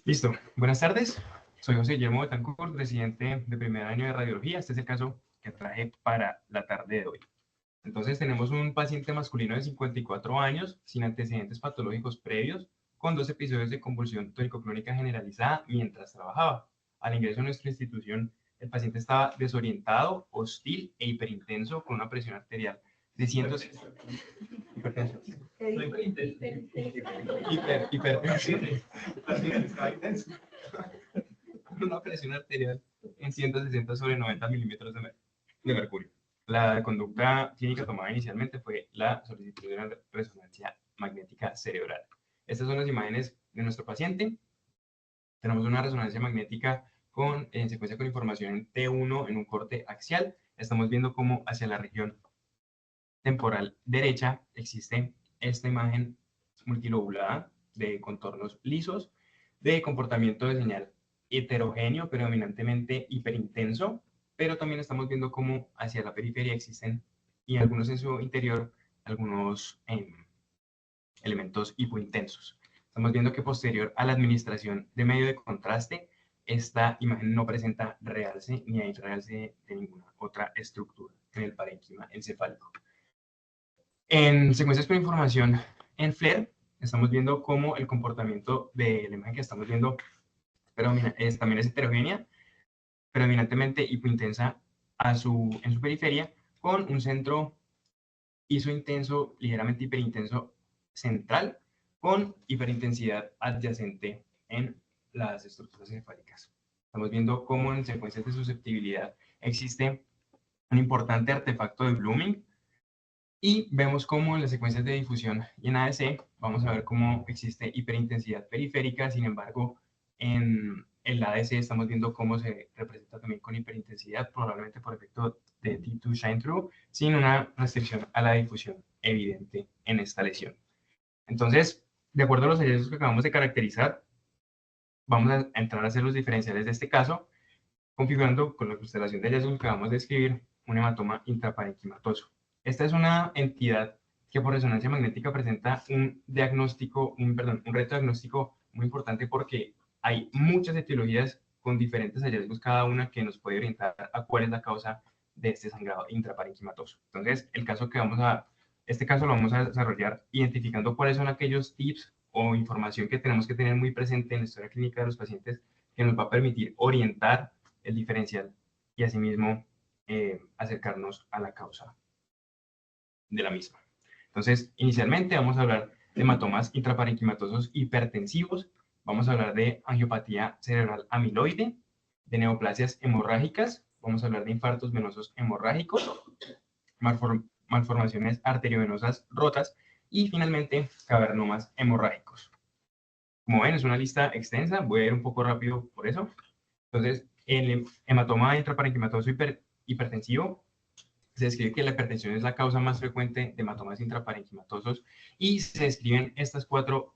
Listo. Buenas tardes. Soy José Guillermo Betancourt, residente de primer año de radiología. Este es el caso que traje para la tarde de hoy. Entonces, tenemos un paciente masculino de 54 años, sin antecedentes patológicos previos, con 2 episodios de convulsión tónico-clónica generalizada mientras trabajaba. Al ingreso a nuestra institución, el paciente estaba desorientado, hostil e hiperintenso, con una presión arterial de 100. Hipertenso. Hipertenso. Una presión arterial en 160 sobre 90 milímetros de mercurio. La conducta clínica tomada inicialmente fue la solicitud de una resonancia magnética cerebral. Estas son las imágenes de nuestro paciente. Tenemos una resonancia magnética en secuencia con información en T1 en un corte axial. Estamos viendo cómo hacia la región temporal derecha existe esta imagen multilobulada de contornos lisos, de comportamiento de señal heterogéneo, predominantemente hiperintenso, pero también estamos viendo cómo hacia la periferia existen, y algunos en su interior, algunos elementos hipointensos. Estamos viendo que posterior a la administración de medio de contraste, esta imagen no presenta realce ni hay realce de ninguna otra estructura en el parénquima encefálico. En secuencias con información en FLAIR, estamos viendo cómo el comportamiento de la imagen que estamos viendo también es heterogénea, predominantemente hipointensa en su periferia, con un centro isointenso, ligeramente hiperintenso central, con hiperintensidad adyacente en las estructuras encefálicas. Estamos viendo cómo en secuencias de susceptibilidad existe un importante artefacto de Blooming, y vemos cómo en las secuencias de difusión y en ADC vamos a ver cómo existe hiperintensidad periférica. Sin embargo, en el ADC estamos viendo cómo se representa también con hiperintensidad, probablemente por efecto de T2 shine through, sin una restricción a la difusión evidente en esta lesión. Entonces, de acuerdo a los hallazgos que acabamos de caracterizar, vamos a entrar a hacer los diferenciales de este caso, configurando con la constelación de hallazgos que acabamos de escribir un hematoma intraparenquimatoso. Esta es una entidad que por resonancia magnética presenta un reto diagnóstico muy importante, porque hay muchas etiologías con diferentes hallazgos, cada una que nos puede orientar a cuál es la causa de este sangrado intraparenquimatoso. Entonces, este caso lo vamos a desarrollar identificando cuáles son aquellos tips o información que tenemos que tener muy presente en la historia clínica de los pacientes, que nos va a permitir orientar el diferencial y asimismo acercarnos a la causa de la misma. Entonces, inicialmente vamos a hablar de hematomas intraparenquimatosos hipertensivos, vamos a hablar de angiopatía cerebral amiloide, de neoplasias hemorrágicas, vamos a hablar de infartos venosos hemorrágicos, malformaciones arteriovenosas rotas y finalmente cavernomas hemorrágicos. Como ven, es una lista extensa, voy a ir un poco rápido por eso. Entonces, el hematoma intraparenquimatoso hipertensivo, se describe que la hipertensión es la causa más frecuente de hematomas intraparenquimatosos, y se describen estas 4,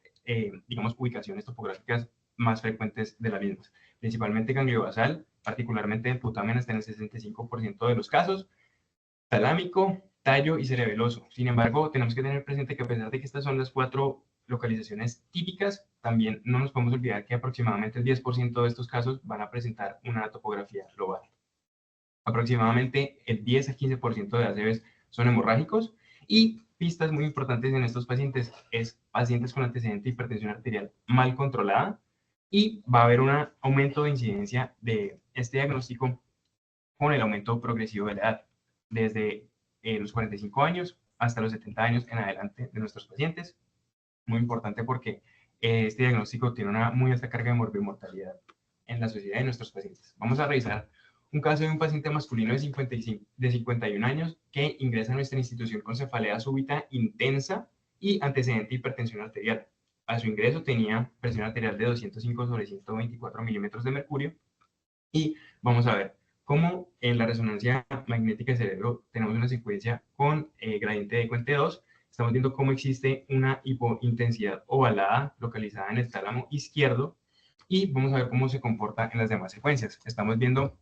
ubicaciones topográficas más frecuentes de las mismas. Principalmente ganglio basal, particularmente el putamen hasta en el 65% de los casos, talámico, tallo y cerebeloso. Sin embargo, tenemos que tener presente que a pesar de que estas son las 4 localizaciones típicas, también no nos podemos olvidar que aproximadamente el 10% de estos casos van a presentar una topografía global. Aproximadamente el 10 a 15% de ACVs son hemorrágicos, y pistas muy importantes en estos pacientes es pacientes con antecedente de hipertensión arterial mal controlada, y va a haber un aumento de incidencia de este diagnóstico con el aumento progresivo de la edad, desde los 45 años hasta los 70 años en adelante de nuestros pacientes. Muy importante porque este diagnóstico tiene una muy alta carga de morbimortalidad en la sociedad de nuestros pacientes. Vamos a revisar un caso de un paciente masculino de 51 años que ingresa a nuestra institución con cefalea súbita intensa y antecedente de hipertensión arterial. A su ingreso tenía presión arterial de 205 sobre 124 milímetros de mercurio, y vamos a ver cómo en la resonancia magnética del cerebro tenemos una secuencia con gradiente de Coente 2. Estamos viendo cómo existe una hipointensidad ovalada localizada en el tálamo izquierdo, y vamos a ver cómo se comporta en las demás secuencias. Estamos viendo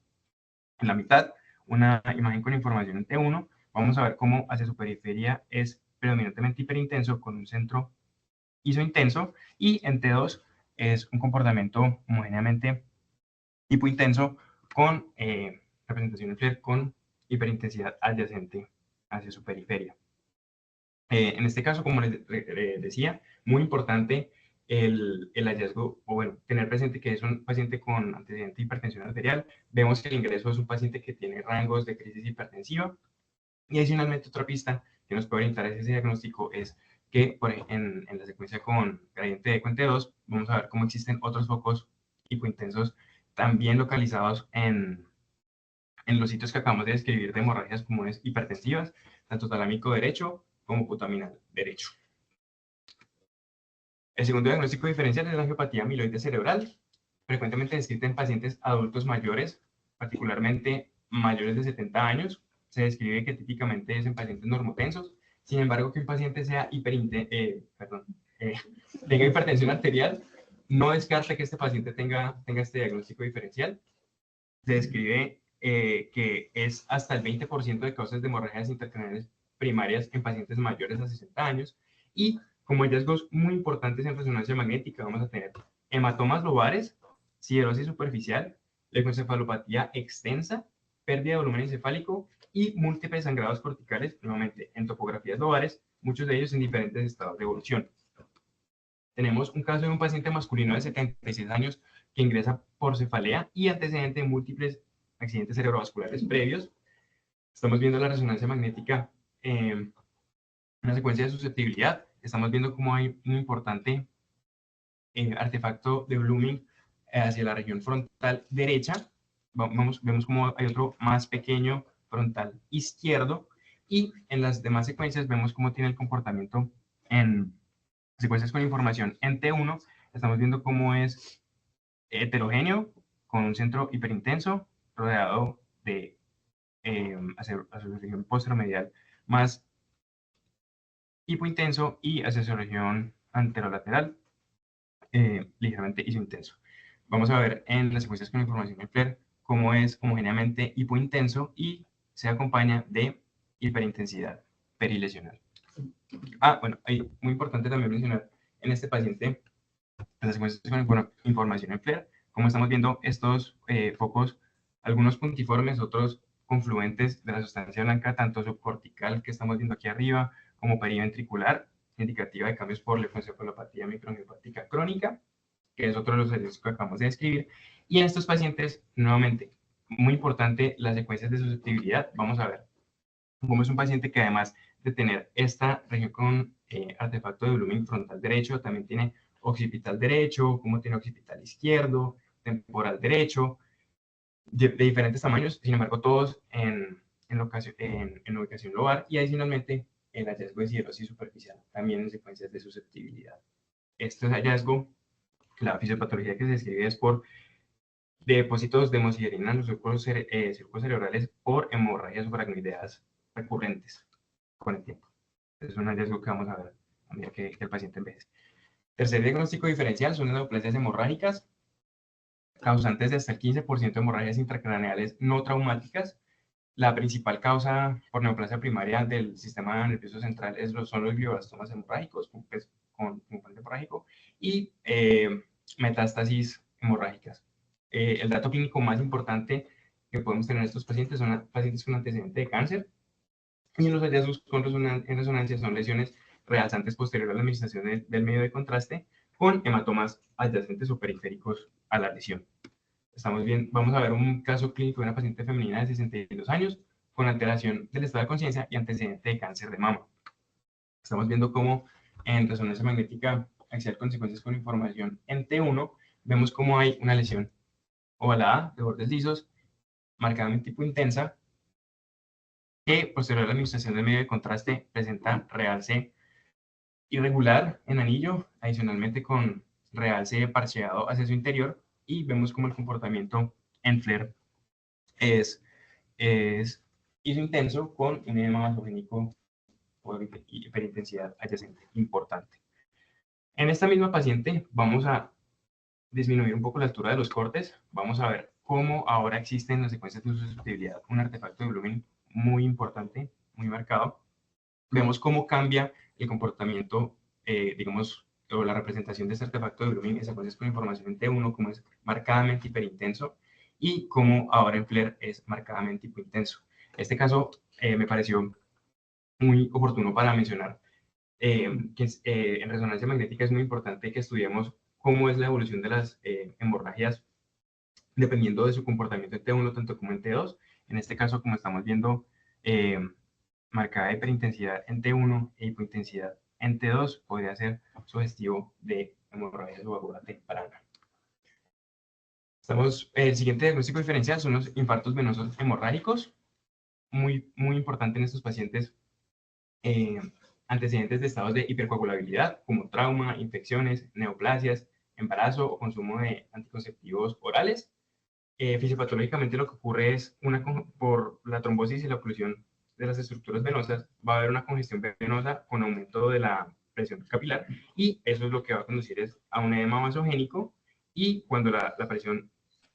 en la mitad una imagen con información en T1. Vamos a ver cómo hacia su periferia es predominantemente hiperintenso con un centro isointenso, y en T2 es un comportamiento homogéneamente hipointenso con representación en FLAIR con hiperintensidad adyacente hacia su periferia. En este caso, como les decía, muy importante el hallazgo, o bueno, tener presente que es un paciente con antecedente de hipertensión arterial. Vemos que el ingreso es un paciente que tiene rangos de crisis hipertensiva. Y adicionalmente, otra pista que nos puede orientar a ese diagnóstico es que en la secuencia con gradiente de Coente 2, vamos a ver cómo existen otros focos hipointensos también localizados en los sitios que acabamos de describir de hemorragias comunes hipertensivas, tanto talámico derecho como putaminal derecho. El segundo diagnóstico diferencial es la angiopatía amiloide cerebral, frecuentemente descrita en pacientes adultos mayores, particularmente mayores de 70 años. Se describe que típicamente es en pacientes normotensos. Sin embargo, que un paciente sea tenga hipertensión arterial, no descarta que este paciente tenga este diagnóstico diferencial. Se describe que es hasta el 20% de causas de hemorragias intracraneales primarias en pacientes mayores a 60 años. Y como hallazgos muy importantes en resonancia magnética, vamos a tener hematomas lobares, siderosis superficial, leucoencefalopatía extensa, pérdida de volumen encefálico y múltiples sangrados corticales, nuevamente en topografías lobares, muchos de ellos en diferentes estados de evolución. Tenemos un caso de un paciente masculino de 76 años que ingresa por cefalea y antecedente de múltiples accidentes cerebrovasculares previos. Estamos viendo la resonancia magnética en una secuencia de susceptibilidad. Estamos viendo cómo hay un importante artefacto de blooming hacia la región frontal derecha. Vemos cómo hay otro más pequeño frontal izquierdo. Y en las demás secuencias vemos cómo tiene el comportamiento en secuencias con información en T1. Estamos viendo cómo es heterogéneo, con un centro hiperintenso, rodeado de asociación posteromedial más hipointenso y asociación anterolateral ligeramente isointenso. Vamos a ver en las secuencias con información en FLAIR cómo es homogéneamente hipointenso y se acompaña de hiperintensidad perilesional. Bueno, muy importante también mencionar en este paciente, en las secuencias con información en FLAIR, como estamos viendo estos focos, algunos puntiformes, otros confluentes de la sustancia blanca, tanto subcortical que estamos viendo aquí arriba, como periventricular, indicativa de cambios por leucoencefalopatía microangiopática crónica, que es otro de los hallazgos que acabamos de describir. Y en estos pacientes, nuevamente, muy importante, las secuencias de susceptibilidad. Vamos a ver cómo es un paciente que además de tener esta región con artefacto de volumen frontal derecho, también tiene occipital derecho, como tiene occipital izquierdo, temporal derecho, de diferentes tamaños, sin embargo, todos en ubicación lobar, y adicionalmente el hallazgo de siderosis superficial, también en secuencias de susceptibilidad. Este hallazgo, la fisiopatología que se describe es por depósitos de hemosiderina en los surcos cerebrales por hemorragias subaracnoideas recurrentes con el tiempo. Es un hallazgo que vamos a ver a medida que el paciente envejece. Tercer diagnóstico diferencial son las neoplasias hemorrágicas, causantes de hasta el 15% de hemorragias intracraneales no traumáticas. La principal causa por neoplasia primaria del sistema nervioso central son los glioblastomas hemorrágicos, con componente hemorrágico, y metástasis hemorrágicas. El dato clínico más importante que podemos tener en estos pacientes son pacientes con antecedente de cáncer, y en los hallazgos en resonancia son lesiones realzantes posteriores a la administración del medio de contraste con hematomas adyacentes o periféricos a la lesión. Vamos a ver un caso clínico de una paciente femenina de 62 años con alteración del estado de conciencia y antecedente de cáncer de mama. Estamos viendo cómo en resonancia magnética axial con secuencias con información en T1 vemos cómo hay una lesión ovalada de bordes lisos, marcadamente hipointensa, que posterior a la administración del medio de contraste presenta realce irregular en anillo, adicionalmente con realce parcheado hacia su interior, y vemos como el comportamiento en FLAIR es isointenso con un edema vasogénico por hiperintensidad adyacente importante. En esta misma paciente vamos a disminuir un poco la altura de los cortes. Vamos a ver cómo ahora existe en las secuencias de susceptibilidad un artefacto de volumen muy importante, muy marcado. Vemos cómo cambia el comportamiento, digamos, o la representación de este artefacto de Blooming en secuencias con información en T1, como es marcadamente hiperintenso, y como ahora en FLIR es marcadamente hipointenso. Este caso me pareció muy oportuno para mencionar que en resonancia magnética es muy importante que estudiemos cómo es la evolución de las hemorragias dependiendo de su comportamiento en T1 tanto como en T2. En este caso, como estamos viendo, marcada hiperintensidad en T1 e hipointensidad en T2 podría ser sugestivo de hemorragia subaguda temprana. El siguiente diagnóstico diferencial son los infartos venosos hemorrágicos. Muy importante en estos pacientes, antecedentes de estados de hipercoagulabilidad, como trauma, infecciones, neoplasias, embarazo o consumo de anticonceptivos orales. Fisiopatológicamente lo que ocurre es, por la trombosis y la oclusión de las estructuras venosas, va a haber una congestión venosa con aumento de la presión capilar, y eso es lo que va a conducir a un edema vasogénico, y cuando la presión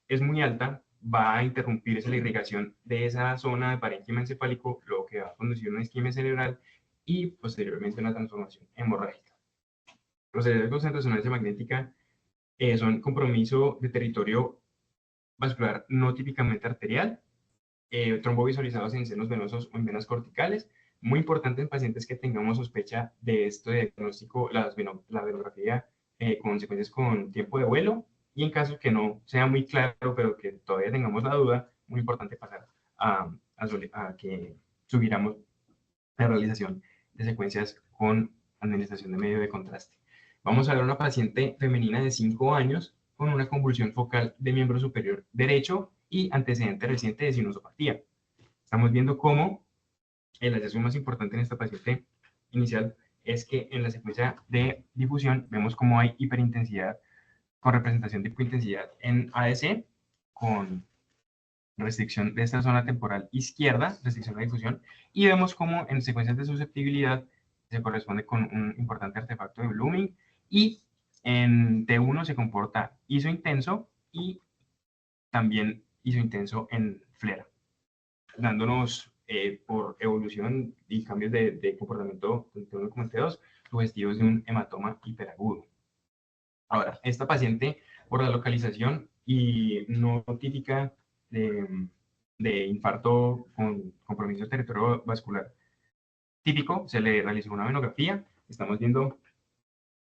es muy alta, va a interrumpirse la irrigación de esa zona de parénquima encefálico, lo que va a conducir a una isquemia cerebral y posteriormente una transformación hemorrágica. Los hallazgos en resonancia magnética son compromiso de territorio vascular no típicamente arterial, trombovisualizados en senos venosos o en venas corticales. Muy importante en pacientes que tengamos sospecha de este diagnóstico, la venografía con secuencias con tiempo de vuelo, y en caso que no sea muy claro, pero que todavía tengamos la duda, muy importante pasar a que subiéramos la realización de secuencias con administración de medio de contraste. Vamos a ver una paciente femenina de 5 años con una convulsión focal de miembro superior derecho y antecedente reciente de sinusopatía. Estamos viendo cómo el hallazgo más importante en esta paciente inicial es que en la secuencia de difusión vemos cómo hay hiperintensidad con representación de hipointensidad en ADC, con restricción de esta zona temporal izquierda, restricción de difusión, y vemos cómo en secuencias de susceptibilidad se corresponde con un importante artefacto de Blooming, y en T1 se comporta isointenso y también isointenso en FLAIR, dándonos por evolución y cambios de comportamiento en T1 como en T2, sugestivos de un hematoma hiperagudo. Ahora, esta paciente, por la localización y no típica de infarto con compromiso de territorio vascular típico, se le realizó una venografía. Estamos viendo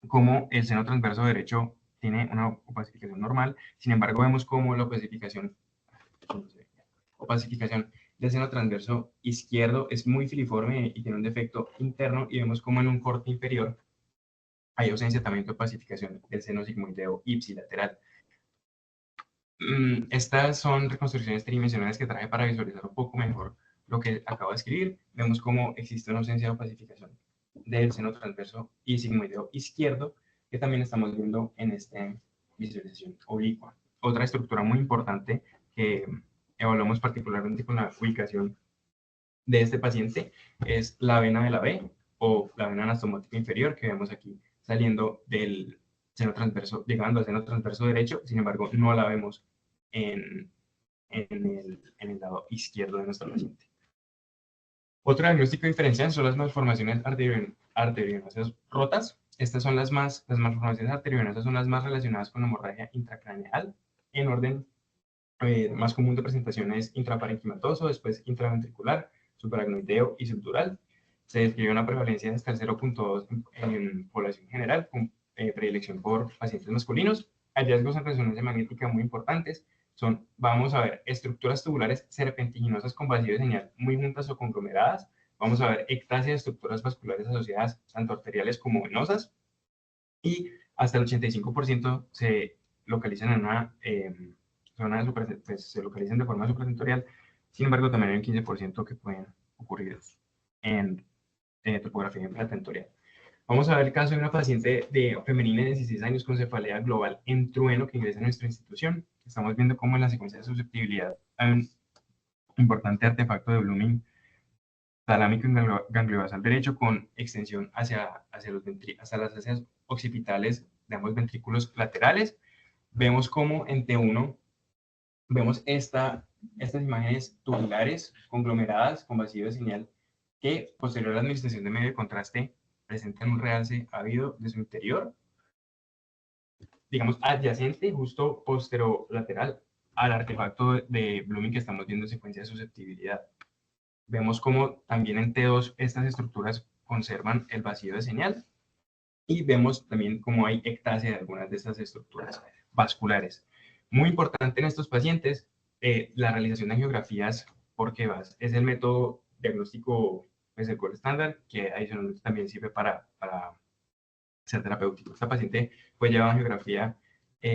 cómo el seno transverso derecho tiene una opacificación normal. Sin embargo, vemos cómo la opacificación del seno transverso izquierdo es muy filiforme y tiene un defecto interno, y vemos cómo en un corte inferior hay ausencia también de opacificación del seno sigmoideo ipsilateral. Estas son reconstrucciones tridimensionales que traje para visualizar un poco mejor lo que acabo de escribir. Vemos cómo existe una ausencia de opacificación del seno transverso y sigmoideo izquierdo, que también estamos viendo en esta visualización oblicua. Otra estructura muy importante que evaluamos particularmente con la ubicación de este paciente es la vena de la B, o la vena anastomotica inferior, que vemos aquí saliendo del seno transverso, llegando al seno transverso derecho. Sin embargo, no la vemos en el lado izquierdo de nuestro paciente. Otro diagnóstico diferencial son las malformaciones arteriovenosas rotas. Estas son las malformaciones arteriovenosas son las más relacionadas con la hemorragia intracraneal. En orden más común de presentación es intraparenquimatoso, después intraventricular, supracnoideo y subdural. Se describe una prevalencia de hasta el 0.2 en población general, con predilección por pacientes masculinos. Hallazgos en resonancia magnética muy importantes son, vamos a ver, estructuras tubulares serpentiginosas con vacío de señal muy juntas o conglomeradas. Vamos a ver ectasia de estructuras vasculares asociadas tanto arteriales como venosas, y hasta el 85% se localizan en una zona pues, se localizan de forma supratentorial. Sin embargo, también hay un 15% que pueden ocurrir en topografía infratentorial. Vamos a ver el caso de una paciente femenina de 16 años con cefalea global en trueno que ingresa a nuestra institución. Estamos viendo cómo en la secuencia de susceptibilidad hay un importante artefacto de Blooming talámico gangliobasal derecho con extensión hacia las áreas occipitales de ambos ventrículos laterales. Vemos cómo en T1 vemos estas imágenes tubulares conglomeradas con vacío de señal, que posterior a la administración de medio de contraste presentan un realce ávido de su interior. digamos, adyacente, justo posterolateral al artefacto de Blooming que estamos viendo en secuencia de susceptibilidad. Vemos cómo también en T2 estas estructuras conservan el vacío de señal y vemos también cómo hay ectasia de algunas de estas estructuras vasculares. Muy importante en estos pacientes, la realización de angiografías por Kebas es el método diagnóstico, pues el gold estándar, que adicionalmente también sirve para ser terapéutico. Esta paciente fue llevada a angiografía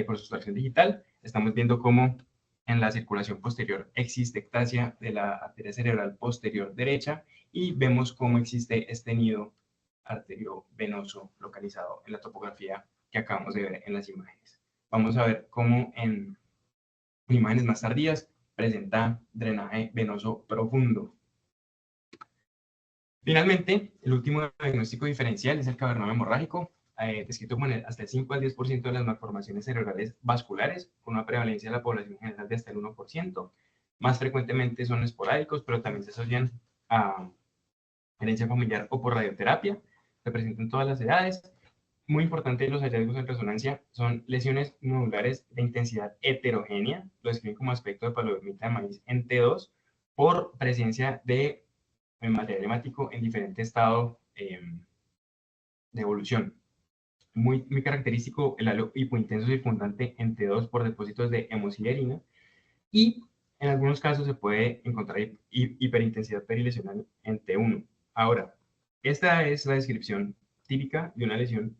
por sustracción digital. Estamos viendo cómo en la circulación posterior existe ectasia de la arteria cerebral posterior derecha y vemos cómo existe este nido arteriovenoso localizado en la topografía que acabamos de ver en las imágenes. Vamos a ver cómo en imágenes más tardías presenta drenaje venoso profundo. Finalmente, el último diagnóstico diferencial es el cavernoma hemorrágico, descrito como hasta el 5 al 10% de las malformaciones cerebrales vasculares, con una prevalencia de la población general de hasta el 1%. Más frecuentemente son esporádicos, pero también se asocian a herencia familiar o por radioterapia. Se presentan en todas las edades. Muy importante, los hallazgos en resonancia son lesiones nodulares de intensidad heterogénea, lo describen como aspecto de palodermita de maíz en T2, por presencia de material hemático en diferente estado de evolución. Muy característico el halo hipointenso circundante en T2 por depósitos de hemosiderina y en algunos casos se puede encontrar hiperintensidad perilesional en T1. Ahora, esta es la descripción típica de una lesión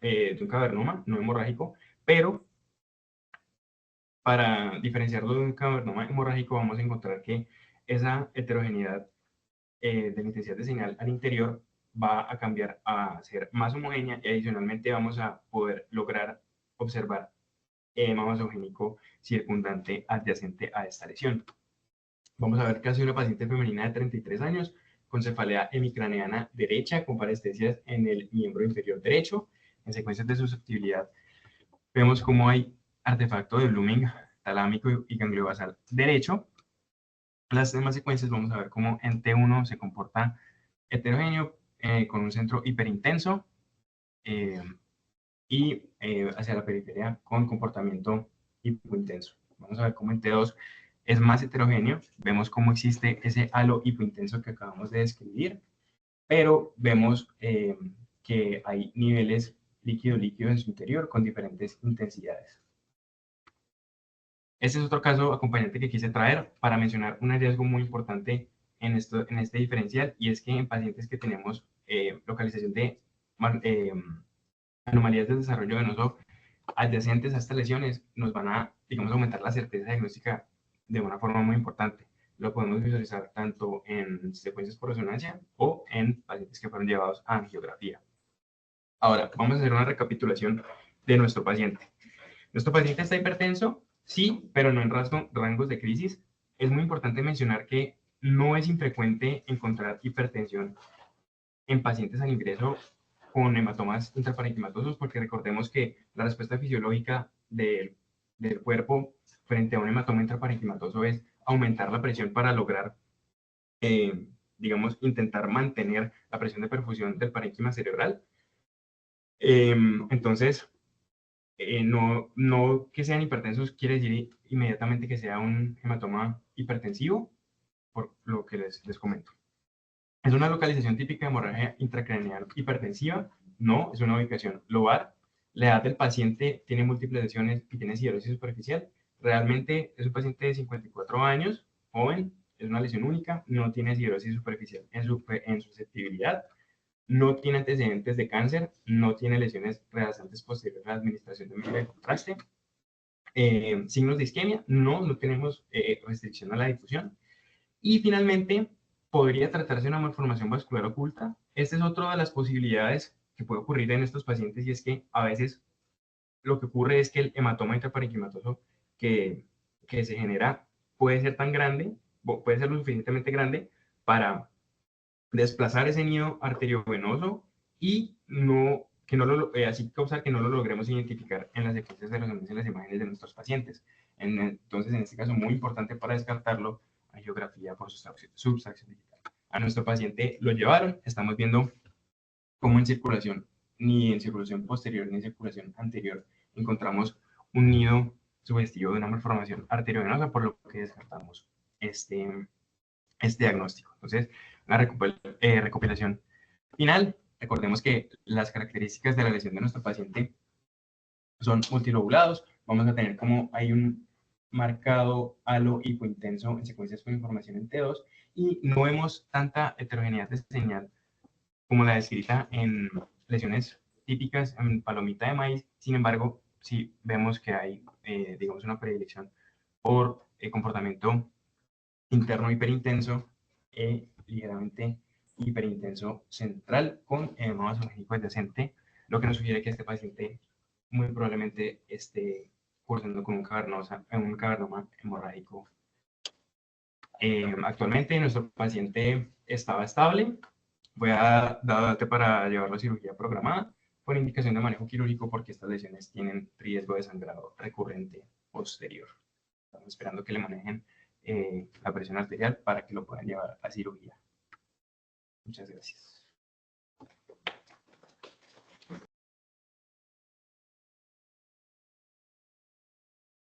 de un cavernoma no hemorrágico, pero para diferenciarlo de un cavernoma hemorrágico vamos a encontrar que esa heterogeneidad de la intensidad de señal al interior va a cambiar a ser más homogénea y adicionalmente vamos a poder lograr observar edema vasogénico circundante adyacente a esta lesión. Vamos a ver que ha sido una paciente femenina de 33 años con cefalea hemicraneana derecha con parestesias en el miembro inferior derecho. En secuencias de susceptibilidad vemos cómo hay artefacto de Blooming talámico y ganglio basal derecho. Las demás secuencias vamos a ver cómo en T1 se comporta heterogéneo con un centro hiperintenso y hacia la periferia con comportamiento hipointenso. Vamos a ver cómo en T2 es más heterogéneo. Vemos cómo existe ese halo hipointenso que acabamos de describir, pero vemos que hay niveles líquido-líquido en su interior con diferentes intensidades. Este es otro caso acompañante que quise traer para mencionar un hallazgo muy importante en este diferencial, y es que en pacientes que tenemos localización de anomalías del desarrollo venoso adyacentes a estas lesiones, nos van a, digamos, aumentar la certeza diagnóstica de una forma muy importante. Lo podemos visualizar tanto en secuencias por resonancia o en pacientes que fueron llevados a angiografía. Ahora, vamos a hacer una recapitulación de nuestro paciente. Nuestro paciente está hipertenso, sí, pero no en rangos de crisis. Es muy importante mencionar que no es infrecuente encontrar hipertensión en pacientes al ingreso con hematomas intraparenquimatosos, porque recordemos que la respuesta fisiológica del cuerpo frente a un hematoma intraparenquimatoso es aumentar la presión para lograr, digamos, intentar mantener la presión de perfusión del parénquima cerebral. Entonces, no que sean hipertensos quiere decir inmediatamente que sea un hematoma hipertensivo, por lo que les comento. ¿Es una localización típica de hemorragia intracraneal hipertensiva? No, es una ubicación lobar. La edad del paciente tiene múltiples lesiones y tiene siderosis superficial. Realmente es un paciente de 54 años, joven, es una lesión única, no tiene siderosis superficial en susceptibilidad, no tiene antecedentes de cáncer, no tiene lesiones redasantes posteriores a la administración de medida de contraste. Signos de isquemia, no tenemos restricción a la difusión. Y finalmente, podría tratarse de una malformación vascular oculta. Esta es otra de las posibilidades que puede ocurrir en estos pacientes, y es que a veces lo que ocurre es que el hematoma intraparenquimatoso que se genera puede ser tan grande, puede ser lo suficientemente grande para desplazar ese nido arteriovenoso y así causar que no lo logremos identificar en las secuencias de resonancia en las imágenes de nuestros pacientes. Entonces, en este caso, muy importante para descartarlo, angiografía por subtracción digital. A nuestro paciente lo llevaron, estamos viendo cómo en circulación ni en circulación posterior ni en circulación anterior encontramos un nido sugestivo de una malformación arteriovenosa, por lo que descartamos este diagnóstico. Entonces, una recopilación final. Recordemos que las características de la lesión de nuestro paciente son multilobulados. Vamos a tener como hay un marcado halo hipointenso en secuencias con información en T2 y no vemos tanta heterogeneidad de señal como la descrita en lesiones típicas en palomita de maíz. Sin embargo, sí vemos que hay, digamos, una predilección por comportamiento interno hiperintenso e ligeramente hiperintenso central con edema vasogénico adyacente, lo que nos sugiere que este paciente muy probablemente esté cursando con un cavernoma hemorrágico. Actualmente nuestro paciente estaba estable. Voy a darte para llevarlo a cirugía programada con indicación de manejo quirúrgico porque estas lesiones tienen riesgo de sangrado recurrente posterior. Estamos esperando que le manejen la presión arterial para que lo puedan llevar a cirugía. Muchas gracias.